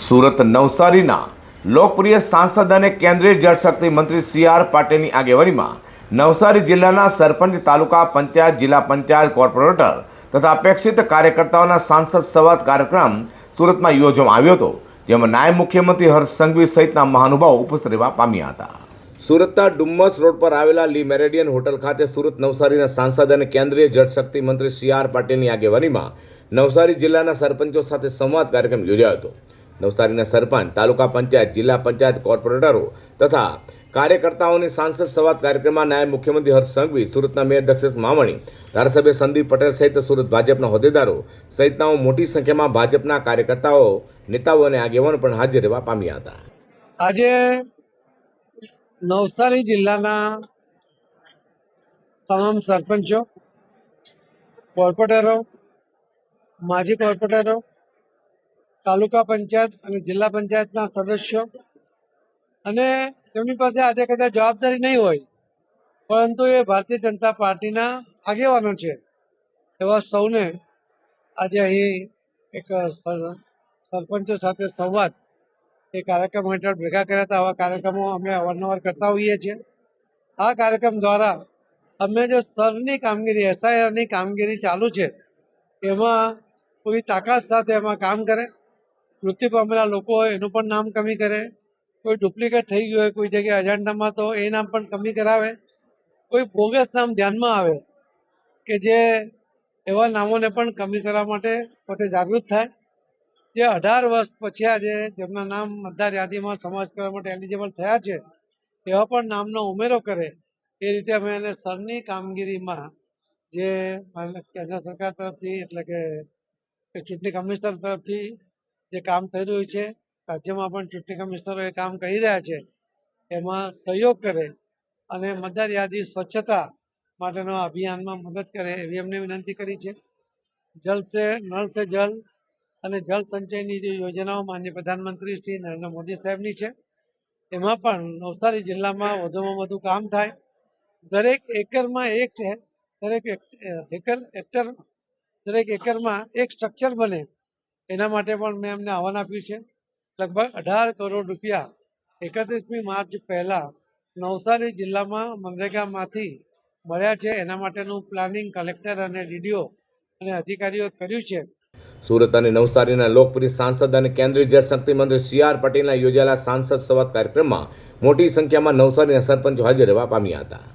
સુરત નવસારીના લોકપ્રિય સાંસદ અને કેન્દ્રીય જળશક્તિ મંત્રી સી.આર. પાટીલની આગેવાનીમાં નવસારી જિલ્લાના સરપંચ, તાલુકા પંચાયત, જિલ્લા પંચાયત, કોર્પોરેટર તથા અપેક્ષિત કાર્યકર્તાઓના સાંસદ સંવાદ કાર્યક્રમ સુરતમાં યોજવામાં આવ્યો હતો, જેમાં નાયબ મુખ્યમંત્રી હર્ષ સંઘવી સહિતના મહાનુભાવો ઉપસ્થિત રહેવા પામ્યા હતા. સુરતના ડુમ્મસ રોડ પર આવેલા લી મેરેડિયન હોટલ ખાતે સુરત નવસારીના સાંસદ અને કેન્દ્રીય જળશક્તિ મંત્રી સી.આર. પાટીલની આગેવાનીમાં નવસારી જિલ્લાના સરપંચો સાથે સંવાદ કાર્યક્રમ યોજાયો હતો. નવસારીના સરપંચ, તાલુકા પંચાયત, જિલ્લા પંચાયત, કોર્પોરેટરો તથા કાર્યકર્તાઓની સાંસદ સંવાદ કાર્યક્રમમાં નાયબ મુખ્યમંત્રી હર્ષ સંઘવી, સુરતના મેયર દક્ષેશ મામણી, ધારાસભ્ય સંદીપ પટેલ સહિત સુરત ભાજપના હોદ્દેદારો સહિતના મોટી સંખ્યામાં ભાજપના કાર્યકર્તાઓ, નેતાઓ અને આગેવાનો પણ હાજર રહેવા પામ્યા હતા. આજે નવસારી જિલ્લાના તમામ સરપંચો, કોર્પોરેટરો, માજી કોર્પોરેટરો, તાલુકા પંચાયત અને જિલ્લા પંચાયતના સદસ્યો અને તેમની પાસે આજે કદાચ જવાબદારી નહીં હોય, પરંતુ એ ભારતીય જનતા પાર્ટીના આગેવાનો છે, એવા સૌને આજે અહીં એક સરપંચો સાથે સંવાદ એ કાર્યક્રમ હેઠળ ભેગા કર્યા હતા. આવા કાર્યક્રમો અમે અવારનવાર કરતા હોઈએ છીએ. આ કાર્યક્રમ દ્વારા અમે જો સરની કામગીરી, એસઆઈઆરની કામગીરી ચાલુ છે, એમાં પૂરી તાકાત સાથે એમાં કામ કરે. મૃત્યુ પામેલા લોકો હોય એનું પણ નામ કમી કરે. કોઈ ડુપ્લિકેટ થઈ ગયું હોય કોઈ જગ્યાએ અજાણતામાં, તો એ નામ પણ કમી કરાવે. કોઈ બોગસ નામ ધ્યાનમાં આવે કે જે એવા નામોને પણ કમી કરવા માટે પોતે જાગૃત થાય. જે 18 વર્ષ પછી આજે જેમના નામ મતદાર યાદીમાં સમાવેશ કરવા માટે એલિજિબલ થયા છે, એવા પણ નામનો ઉમેરો કરે. એ રીતે અમે એને સરની કામગીરીમાં જે કેન્દ્ર સરકાર તરફથી, એટલે કે ચૂંટણી કમિશનર તરફથી જે કામ થઈ રહ્યું છે, રાજ્યમાં પણ ચૂંટણી કમિશનરો એ કામ કરી રહ્યા છે, એમાં સહયોગ કરે અને મતદાર યાદી સ્વચ્છતા માટેના અભિયાનમાં મદદ કરે એવી એમને વિનંતી કરી છે. જલ સે નળ સે જલ અને જળ સંચયની જે યોજનાઓ માનનીય પ્રધાનમંત્રી શ્રી નરેન્દ્ર મોદી સાહેબની છે, એમાં પણ નવસારી જિલ્લામાં વધુમાં વધુ કામ થાય. દરેક એકરમાં એક સ્ટ્રક્ચર બને, એના માટે પણ મેં એમને આહવાન આપ્યું છે. લગભગ 18 કરોડ રૂપિયા 31મી માર્ચ પહેલાં નવસારી જિલ્લામાં મનરેગામાંથી મળ્યા છે. એના માટેનું પ્લાનિંગ કલેક્ટર અને ડીડીઓ અને અધિકારીઓ કર્યું છે. સુરત અને નવસારીના લોકપ્રિય સાંસદ અને કેન્દ્રીય જળશક્તિ મંત્રી સી.આર. પાટીલના યોજાયેલા સાંસદ સંવાદ કાર્યક્રમમાં મોટી સંખ્યામાં નવસારીના સરપંચો હાજર રહેવા પામ્યા હતા.